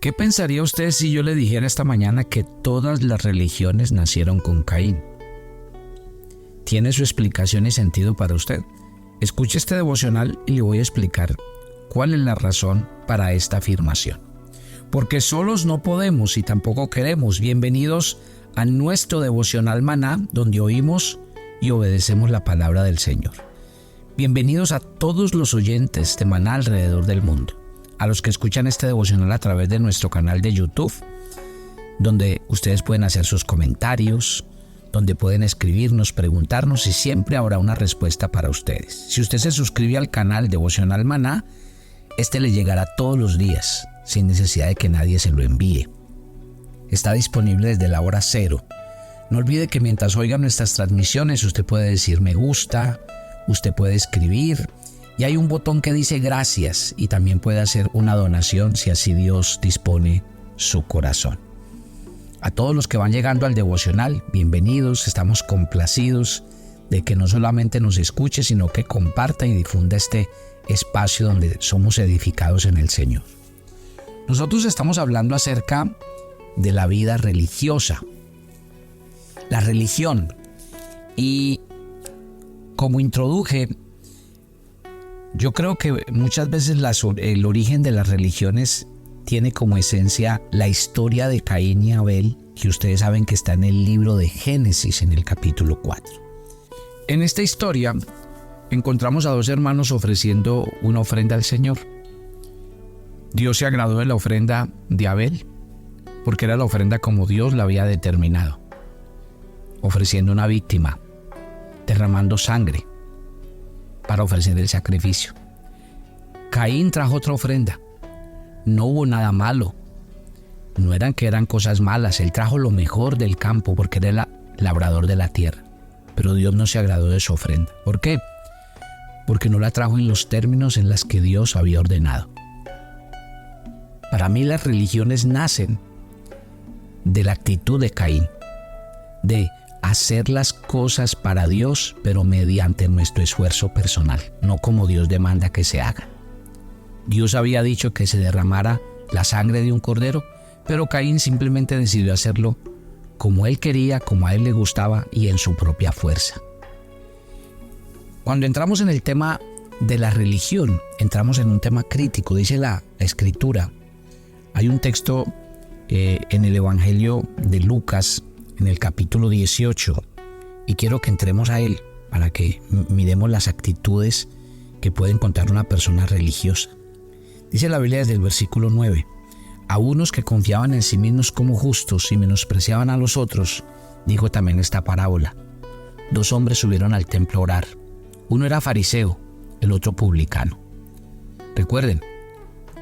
¿Qué pensaría usted si yo le dijera esta mañana que todas las religiones nacieron con Caín? ¿Tiene su explicación y sentido para usted? Escuche este devocional y le voy a explicar cuál es la razón para esta afirmación. Porque solos no podemos y tampoco queremos. Bienvenidos a nuestro devocional Maná, donde oímos y obedecemos la palabra del Señor. Bienvenidos a todos los oyentes de Maná alrededor del mundo, a los que escuchan este devocional a través de nuestro canal de YouTube, donde ustedes pueden hacer sus comentarios, donde pueden escribirnos, preguntarnos y siempre habrá una respuesta para ustedes. Si usted se suscribe al canal Devocional Maná, este le llegará todos los días, sin necesidad de que nadie se lo envíe. Está disponible desde la hora 0. No olvide que mientras oiga nuestras transmisiones, usted puede decir me gusta, usted puede escribir, y hay un botón que dice gracias, y también puede hacer una donación si así Dios dispone su corazón. A todos los que van llegando al devocional, bienvenidos, estamos complacidos de que no solamente nos escuche, sino que comparta y difunda este espacio donde somos edificados en el Señor. Nosotros estamos hablando acerca de la vida religiosa, la religión, y como introduje, yo creo que muchas veces el origen de las religiones tiene como esencia la historia de Caín y Abel, que ustedes saben que está en el libro de Génesis, en el capítulo 4. En esta historia encontramos a dos hermanos ofreciendo una ofrenda al Señor. Dios se agradó de la ofrenda de Abel, porque era la ofrenda como Dios la había determinado, ofreciendo una víctima, derramando sangre para ofrecer el sacrificio. Caín trajo otra ofrenda. No hubo nada malo. No eran cosas malas. Él trajo lo mejor del campo porque era el labrador de la tierra. Pero Dios no se agradó de su ofrenda. ¿Por qué? Porque no la trajo en los términos en los que Dios había ordenado. Para mí las religiones nacen de la actitud de Caín, de hacer las cosas para Dios, pero mediante nuestro esfuerzo personal, no como Dios demanda que se haga. Dios había dicho que se derramara la sangre de un cordero, pero Caín simplemente decidió hacerlo como él quería, como a él le gustaba y en su propia fuerza. Cuando entramos en el tema de la religión, entramos en un tema crítico. Dice la Escritura, hay un texto en el Evangelio de Lucas, en el capítulo 18, y quiero que entremos a él para que miremos las actitudes que puede encontrar una persona religiosa. Dice la Biblia desde el versículo 9, a unos que confiaban en sí mismos como justos y menospreciaban a los otros, dijo también esta parábola. Dos hombres subieron al templo a orar. Uno era fariseo, el otro publicano. Recuerden,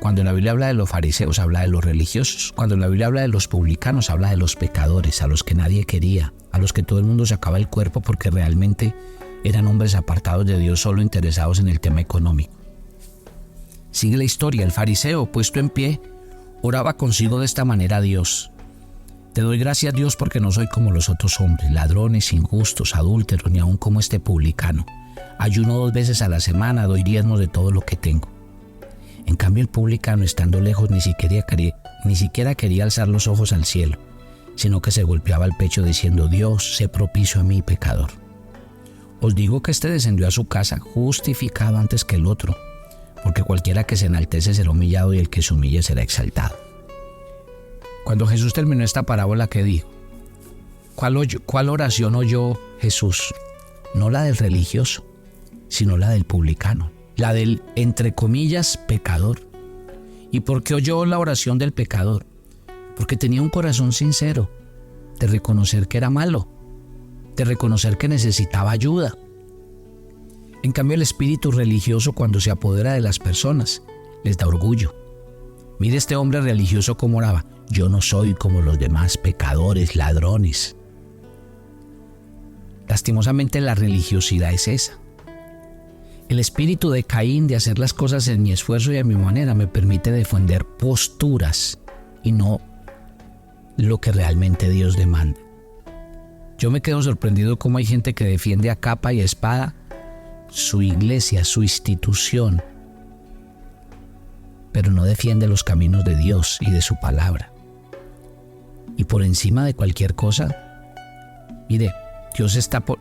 cuando la Biblia habla de los fariseos, habla de los religiosos. Cuando la Biblia habla de los publicanos, habla de los pecadores, a los que nadie quería, a los que todo el mundo sacaba el cuerpo porque realmente eran hombres apartados de Dios, solo interesados en el tema económico. Sigue la historia. El fariseo, puesto en pie, oraba consigo de esta manera a Dios. Te doy gracias, Dios, porque no soy como los otros hombres, ladrones, injustos, adúlteros, ni aun como este publicano. Ayuno 2 veces a la semana, doy diezmos de todo lo que tengo. En cambio, el publicano, estando lejos, ni siquiera quería alzar los ojos al cielo, sino que se golpeaba el pecho diciendo, Dios, sé propicio a mí, pecador. Os digo que este descendió a su casa justificado antes que el otro, porque cualquiera que se enaltece será humillado y el que se humille será exaltado. Cuando Jesús terminó esta parábola, ¿qué dijo? ¿Cuál oración oyó Jesús? No la del religioso, sino la del publicano, la del, entre comillas, pecador. ¿Y por qué oyó la oración del pecador? Porque tenía un corazón sincero, de reconocer que era malo, de reconocer que necesitaba ayuda. En cambio, el espíritu religioso, cuando se apodera de las personas, les da orgullo. Mire este hombre religioso cómo oraba. Yo no soy como los demás pecadores, ladrones. Lastimosamente la religiosidad es esa. El espíritu de Caín de hacer las cosas en mi esfuerzo y a mi manera me permite defender posturas y no lo que realmente Dios demanda. Yo me quedo sorprendido cómo hay gente que defiende a capa y espada su iglesia, su institución, pero no defiende los caminos de Dios y de su palabra. Y por encima de cualquier cosa, mire,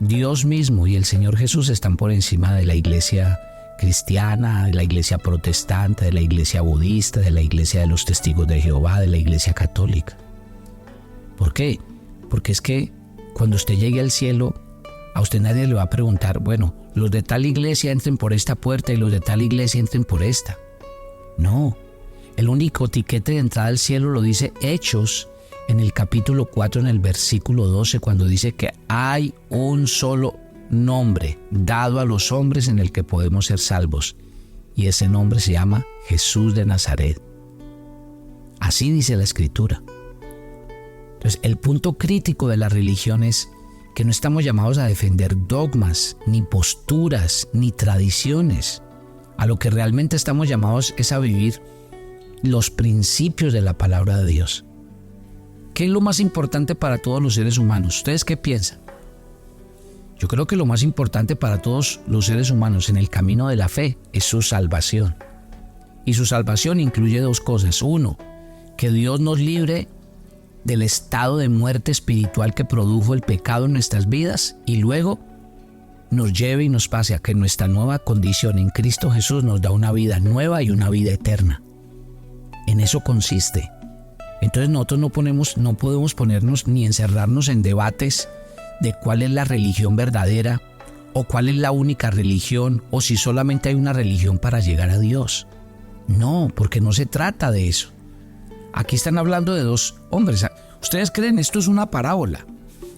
Dios mismo y el Señor Jesús están por encima de la iglesia cristiana, de la iglesia protestante, de la iglesia budista, de la iglesia de los testigos de Jehová, de la iglesia católica. ¿Por qué? Porque es que cuando usted llegue al cielo, a usted nadie le va a preguntar, bueno, los de tal iglesia entren por esta puerta y los de tal iglesia entren por esta. No, el único tiquete de entrada al cielo lo dice Hechos en el capítulo 4, en el versículo 12, cuando dice que hay un solo nombre dado a los hombres en el que podemos ser salvos, y ese nombre se llama Jesús de Nazaret. Así dice la Escritura. Entonces, el punto crítico de la religión es que no estamos llamados a defender dogmas, ni posturas, ni tradiciones. A lo que realmente estamos llamados es a vivir los principios de la palabra de Dios. ¿Qué es lo más importante para todos los seres humanos? ¿Ustedes qué piensan? Yo creo que lo más importante para todos los seres humanos en el camino de la fe es su salvación. Y su salvación incluye dos cosas. Uno, que Dios nos libre del estado de muerte espiritual que produjo el pecado en nuestras vidas, y luego nos lleve y nos pase a que nuestra nueva condición en Cristo Jesús nos da una vida nueva y una vida eterna. En eso consiste. Entonces nosotros no podemos ponernos ni encerrarnos en debates de cuál es la religión verdadera o cuál es la única religión o si solamente hay una religión para llegar a Dios. No, porque no se trata de eso. Aquí están hablando de dos hombres. Ustedes creen esto es una parábola.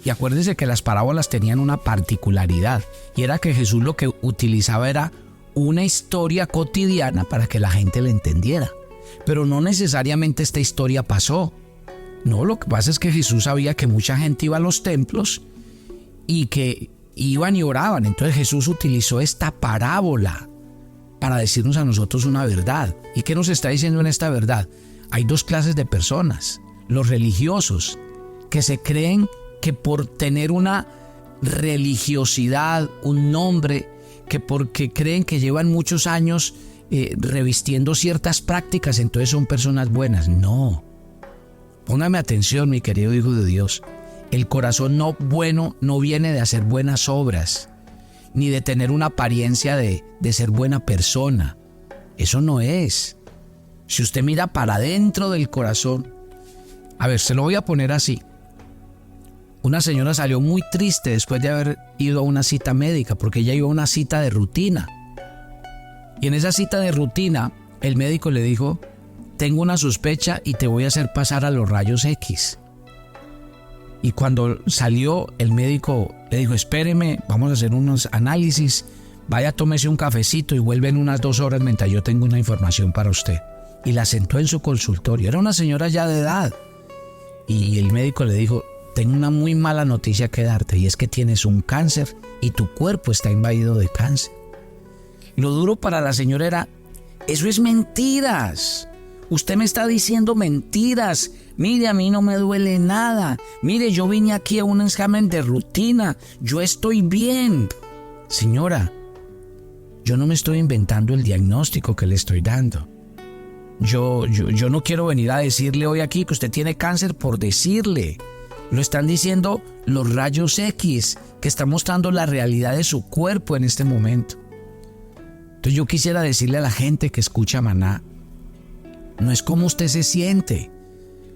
Y acuérdense que las parábolas tenían una particularidad, y era que Jesús lo que utilizaba era una historia cotidiana para que la gente la entendiera. Pero no necesariamente esta historia pasó. No, lo que pasa es que Jesús sabía que mucha gente iba a los templos y que iban y oraban. Entonces Jesús utilizó esta parábola para decirnos a nosotros una verdad. ¿Y qué nos está diciendo en esta verdad? Hay dos clases de personas. Los religiosos, que se creen que por tener una religiosidad, un nombre, que porque creen que llevan muchos años revistiendo ciertas prácticas, entonces son personas buenas. No. Póngame atención, mi querido hijo de Dios. El corazón no bueno no viene de hacer buenas obras, ni de tener una apariencia de ser buena persona. Eso no es. Si usted mira para dentro del corazón, a ver, se lo voy a poner así. Una señora salió muy triste después de haber ido a una cita médica, porque ella iba a una cita de rutina. Y en esa cita de rutina, el médico le dijo, tengo una sospecha y te voy a hacer pasar a los rayos X. Y cuando salió, el médico le dijo, espéreme, vamos a hacer unos análisis, vaya, tómese un cafecito y vuelve en unas 2 horas mientras yo tengo una información para usted. Y la sentó en su consultorio. Era una señora ya de edad. Y el médico le dijo, tengo una muy mala noticia que darte, y es que tienes un cáncer y tu cuerpo está invadido de cáncer. Lo duro para la señora era, eso es mentiras. Usted me está diciendo mentiras. Mire, a mí no me duele nada. Mire, yo vine aquí a un examen de rutina. Yo estoy bien. Señora, yo no me estoy inventando el diagnóstico que le estoy dando. Yo no quiero venir a decirle hoy aquí que usted tiene cáncer por decirle. Lo están diciendo los rayos X, que están mostrando la realidad de su cuerpo en este momento. Entonces yo quisiera decirle a la gente que escucha Maná, no es como usted se siente,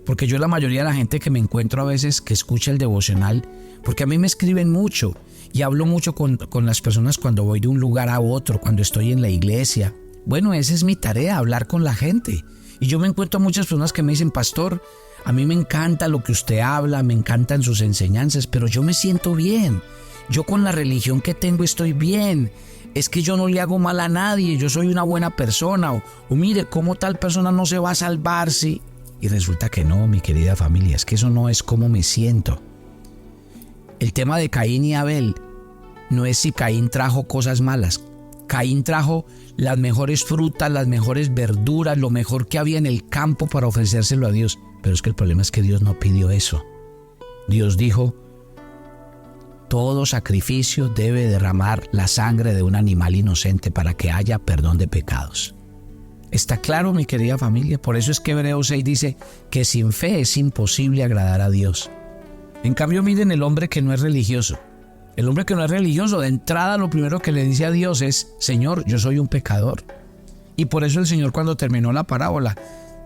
porque yo la mayoría de la gente que me encuentro a veces que escucha el devocional, porque a mí me escriben mucho y hablo mucho con las personas cuando voy de un lugar a otro, cuando estoy en la iglesia. Bueno, esa es mi tarea, hablar con la gente. Y yo me encuentro a muchas personas que me dicen, pastor, a mí me encanta lo que usted habla, me encantan sus enseñanzas, pero yo me siento bien. Yo con la religión que tengo estoy bien. Es que yo no le hago mal a nadie, yo soy una buena persona. O mire, ¿cómo tal persona no se va a salvar si? Y resulta que no, mi querida familia, es que eso no es como me siento. El tema de Caín y Abel no es si Caín trajo cosas malas. Caín trajo las mejores frutas, las mejores verduras, lo mejor que había en el campo para ofrecérselo a Dios. Pero es que el problema es que Dios no pidió eso. Dios dijo, todo sacrificio debe derramar la sangre de un animal inocente para que haya perdón de pecados. Está claro, mi querida familia. Por eso es que Hebreos 6 dice que sin fe es imposible agradar a Dios. En cambio, miren el hombre que no es religioso. El hombre que no es religioso, de entrada lo primero que le dice a Dios es: Señor, yo soy un pecador. Y por eso el Señor, cuando terminó la parábola,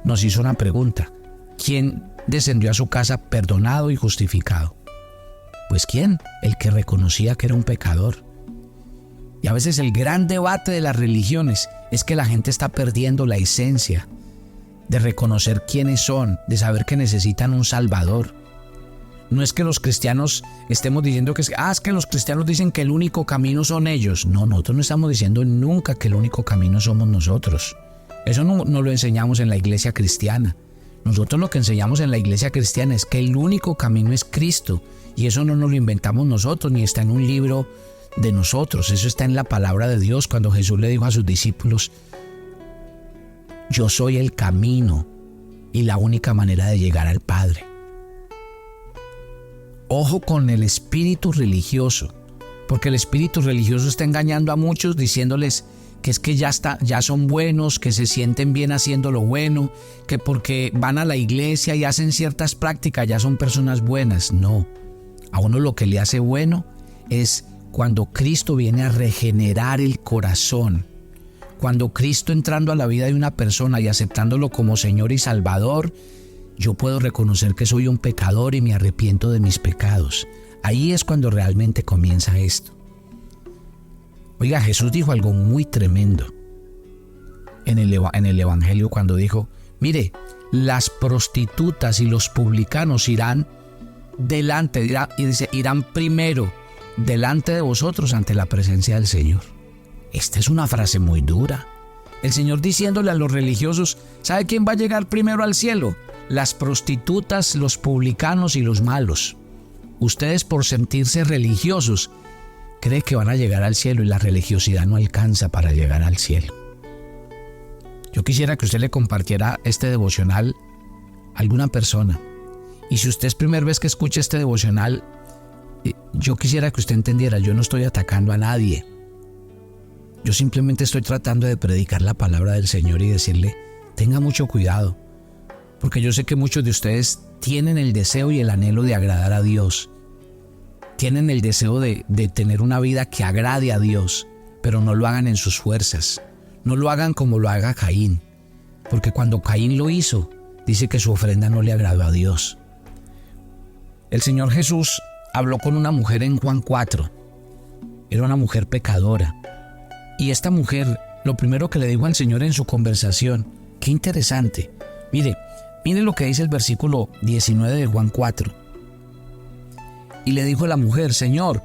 nos hizo una pregunta: ¿quién descendió a su casa perdonado y justificado? Pues ¿quién? El que reconocía que era un pecador. Y a veces el gran debate de las religiones es que la gente está perdiendo la esencia de reconocer quiénes son, de saber que necesitan un Salvador. No es que los cristianos estemos diciendo es que los cristianos dicen que el único camino son ellos. No, nosotros no estamos diciendo nunca que el único camino somos nosotros. Eso no lo enseñamos en la iglesia cristiana. Nosotros lo que enseñamos en la iglesia cristiana es que el único camino es Cristo. Y eso no nos lo inventamos nosotros, ni está en un libro de nosotros. Eso está en la palabra de Dios, cuando Jesús le dijo a sus discípulos: yo soy el camino y la única manera de llegar al Padre. Ojo con el espíritu religioso, porque el espíritu religioso está engañando a muchos diciéndoles que es que ya son buenos, que se sienten bien haciendo lo bueno, que porque van a la iglesia y hacen ciertas prácticas ya son personas buenas. No, a uno lo que le hace bueno es cuando Cristo viene a regenerar el corazón, cuando Cristo, entrando a la vida de una persona y aceptándolo como Señor y Salvador, yo puedo reconocer que soy un pecador y me arrepiento de mis pecados. Ahí es cuando realmente comienza esto. Oiga, Jesús dijo algo muy tremendo en el Evangelio cuando dijo: mire, las prostitutas y los publicanos irán primero delante de vosotros ante la presencia del Señor. Esta es una frase muy dura. El Señor diciéndole a los religiosos: ¿sabe quién va a llegar primero al cielo? Las prostitutas, los publicanos y los malos. Ustedes, por sentirse religiosos, creen que van a llegar al cielo, y la religiosidad no alcanza para llegar al cielo. Yo quisiera que usted le compartiera este devocional a alguna persona. Y si usted es primera vez que escucha este devocional, yo quisiera que usted entendiera: yo no estoy atacando a nadie. Yo simplemente estoy tratando de predicar la palabra del Señor y decirle: tenga mucho cuidado, porque yo sé que muchos de ustedes tienen el deseo y el anhelo de agradar a Dios. Tienen el deseo de tener una vida que agrade a Dios, pero no lo hagan en sus fuerzas. No lo hagan como lo haga Caín, porque cuando Caín lo hizo, dice que su ofrenda no le agradó a Dios. El Señor Jesús habló con una mujer en Juan 4. Era una mujer pecadora. Y esta mujer, lo primero que le dijo al Señor en su conversación, qué interesante. Mire lo que dice el versículo 19 de Juan 4. Y le dijo la mujer: Señor,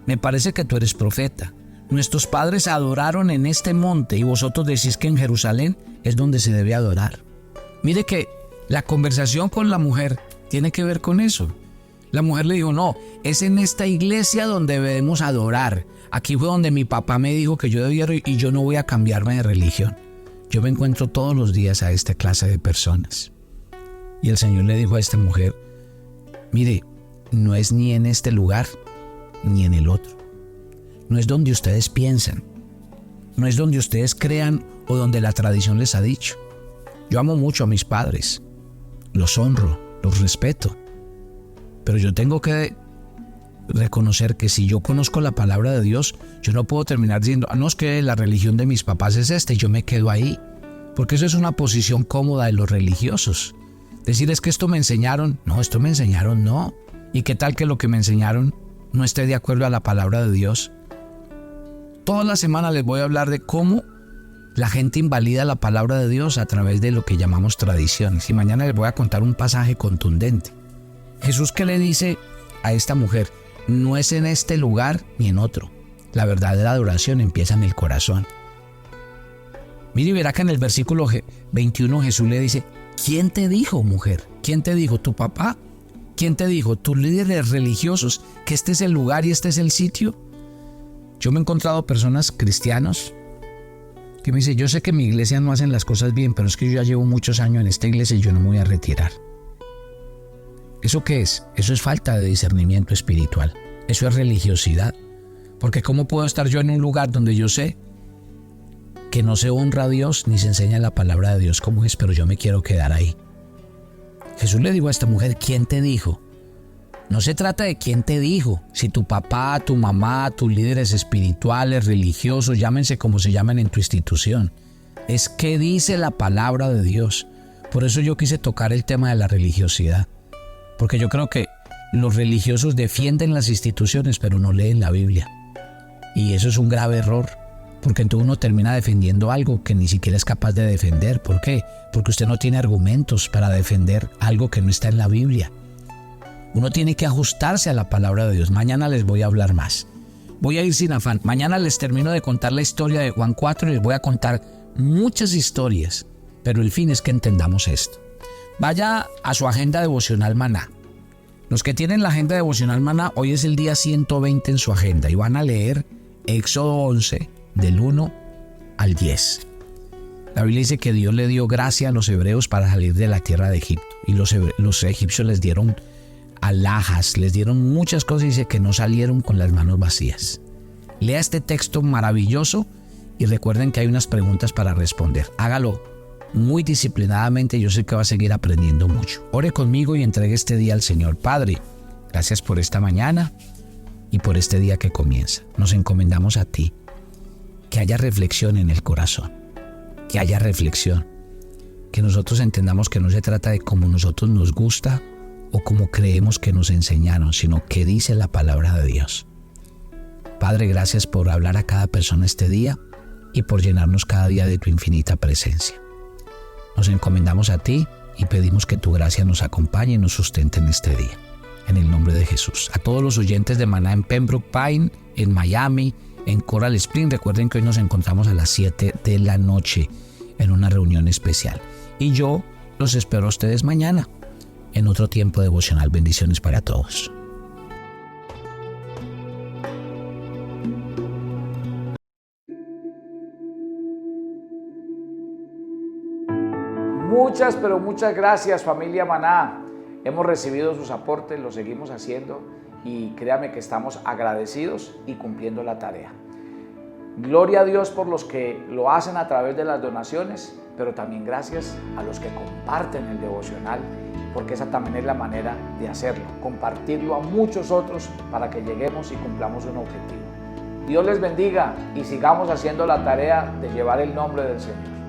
me parece que tú eres profeta. Nuestros padres adoraron en este monte y vosotros decís que en Jerusalén es donde se debe adorar. Mire que la conversación con la mujer tiene que ver con eso. La mujer le dijo: no, es en esta iglesia donde debemos adorar. Aquí fue donde mi papá me dijo que yo debía ir y yo no voy a cambiarme de religión. Yo me encuentro todos los días a esta clase de personas. Y el Señor le dijo a esta mujer: mire, no es ni en este lugar ni en el otro. No es donde ustedes piensan. No es donde ustedes crean o donde la tradición les ha dicho. Yo amo mucho a mis padres. Los honro, los respeto. Pero yo tengo que reconocer que si yo conozco la palabra de Dios, yo no puedo terminar diciendo: no, es que la religión de mis papás es esta y yo me quedo ahí. Porque eso es una posición cómoda de los religiosos. Decir: es que esto me enseñaron. No, esto me enseñaron, no. ¿Y qué tal que lo que me enseñaron no esté de acuerdo a la palabra de Dios? Toda la semana les voy a hablar de cómo la gente invalida la palabra de Dios a través de lo que llamamos tradiciones. Y mañana les voy a contar un pasaje contundente. Jesús, ¿qué le dice a esta mujer? No es en este lugar ni en otro. La verdadera adoración empieza en el corazón. Mire y verá que en el versículo 21 Jesús le dice: ¿quién te dijo, mujer? ¿Quién te dijo? ¿Tu papá? ¿Quién te dijo? ¿Tus líderes religiosos que este es el lugar y este es el sitio? Yo me he encontrado personas cristianos que me dicen: yo sé que en mi iglesia no hacen las cosas bien, pero es que yo ya llevo muchos años en esta iglesia y yo no me voy a retirar. ¿Eso qué es? Eso es falta de discernimiento espiritual. Eso es religiosidad. Porque ¿cómo puedo estar yo en un lugar donde yo sé que no se honra a Dios ni se enseña la palabra de Dios como es, pero yo me quiero quedar ahí. Jesús le dijo a esta mujer, ¿quién te dijo? No se trata de quién te dijo, si tu papá, tu mamá, tus líderes espirituales, religiosos, llámense como se llamen en tu institución. Es qué dice la palabra de Dios. Por eso yo quise tocar el tema de la religiosidad, porque yo creo que los religiosos defienden las instituciones, pero no leen la Biblia. Y eso es un grave error, porque entonces uno termina defendiendo algo que ni siquiera es capaz de defender. ¿Por qué? Porque usted no tiene argumentos para defender algo que no está en la Biblia. Uno tiene que ajustarse a la palabra de Dios. Mañana les voy a hablar más. Voy a ir sin afán. Mañana les termino de contar la historia de Juan 4 y les voy a contar muchas historias, pero el fin es que entendamos esto. Vaya a su agenda devocional Maná. Los que tienen la agenda devocional Maná, hoy es el día 120 en su agenda y van a leer Éxodo 11 del 1 al 10. La Biblia dice que Dios le dio gracia a los hebreos para salir de la tierra de Egipto y los egipcios les dieron alhajas, les dieron muchas cosas y dice que no salieron con las manos vacías. Lea este texto maravilloso y recuerden que hay unas preguntas para responder. Hágalo muy disciplinadamente, yo sé que va a seguir aprendiendo mucho. Ore conmigo y entregue este día al Señor. Padre, gracias por esta mañana y por este día que comienza. Nos encomendamos a ti. Que haya reflexión en el corazón, que haya reflexión, que nosotros entendamos que no se trata de cómo nosotros nos gusta o como creemos que nos enseñaron, sino que dice la palabra de Dios. Padre, gracias por hablar a cada persona este día y por llenarnos cada día de tu infinita presencia. Nos encomendamos a ti y pedimos que tu gracia nos acompañe y nos sustente en este día. En el nombre de Jesús. A todos los oyentes de Maná en Pembroke Pine, en Miami, en Coral Spring, recuerden que hoy nos encontramos a las 7 de la noche en una reunión especial. Y yo los espero a ustedes mañana en otro tiempo devocional. Bendiciones para todos. Muchas, pero muchas gracias, familia Maná. Hemos recibido sus aportes, lo seguimos haciendo y créame que estamos agradecidos y cumpliendo la tarea. Gloria a Dios por los que lo hacen a través de las donaciones, pero también gracias a los que comparten el devocional, porque esa también es la manera de hacerlo, compartirlo a muchos otros para que lleguemos y cumplamos un objetivo. Dios les bendiga y sigamos haciendo la tarea de llevar el nombre del Señor.